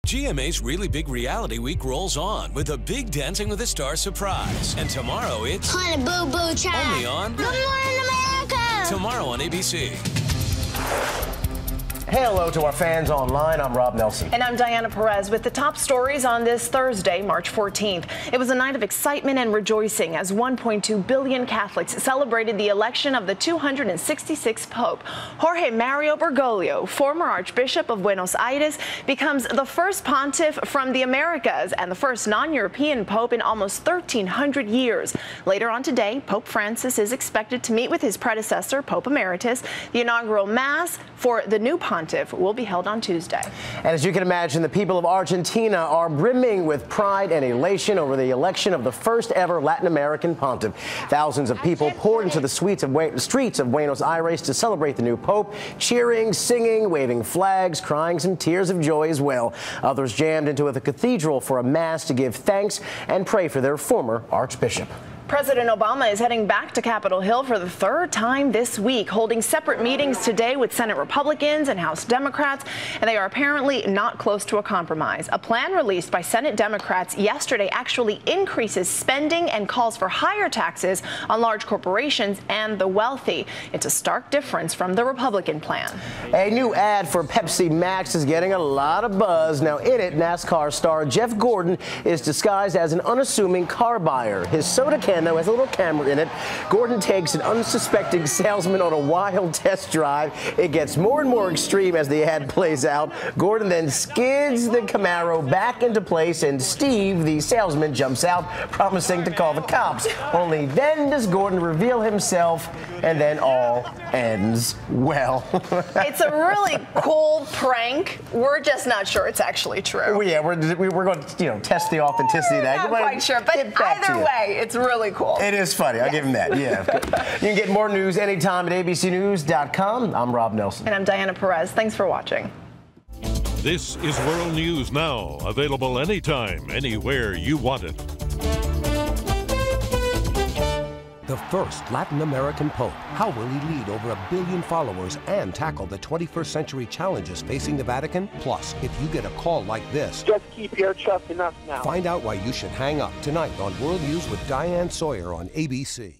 GMA's Really Big Reality Week rolls on with a big Dancing with the Stars surprise. And tomorrow it's Honey Boo Boo Child. Only on Good Morning America. Tomorrow on ABC. Hey, hello to our fans online. I'm Rob Nelson. And I'm Diana Perez with the top stories on this Thursday, March 14th. It was a night of excitement and rejoicing as 1.2 billion Catholics celebrated the election of the 266th Pope. Jorge Mario Bergoglio, former Archbishop of Buenos Aires, becomes the first pontiff from the Americas and the first non-European Pope in almost 1,300 years. Later on today, Pope Francis is expected to meet with his predecessor, Pope Emeritus. The inaugural Mass for the new pontiff will be held on Tuesday. And as you can imagine, the people of Argentina are brimming with pride and elation over the election of the first ever Latin American pontiff. Thousands of people poured into the streets of Buenos Aires to celebrate the new pope, cheering, singing, waving flags, crying some tears of joy as well. Others jammed into the cathedral for a mass to give thanks and pray for their former archbishop. President Obama is heading back to Capitol Hill for the third time this week, holding separate meetings today with Senate Republicans and House Democrats, and they are apparently not close to a compromise. A plan released by Senate Democrats yesterday actually increases spending and calls for higher taxes on large corporations and the wealthy. It's a stark difference from the Republican plan. A new ad for Pepsi Max is getting a lot of buzz. Now in it, NASCAR star Jeff Gordon is disguised as an unassuming car buyer. His soda can, though, has a little camera in it. Gordon takes an unsuspecting salesman on a wild test drive. It gets more and more extreme as the ad plays out. Gordon then skids the Camaro back into place, and Steve, the salesman, jumps out, promising to call the cops. Only then does Gordon reveal himself, and then all ends well. It's a really cool prank. We're just not sure it's actually true. Well, yeah, we're going to test the authenticity of that. Not quite sure, but either way, it's really cool. It is funny. I'll give him that. Yeah. You can get more news anytime at abcnews.com. I'm Rob Nelson. And I'm Diana Perez. Thanks for watching. This is World News Now, available anytime, anywhere you want it. The first Latin American Pope. How will he lead over 1 billion followers and tackle the 21st century challenges facing the Vatican? Plus, if you get a call like this, just keep your trust in us now. Find out why you should hang up tonight on World News with Diane Sawyer on ABC.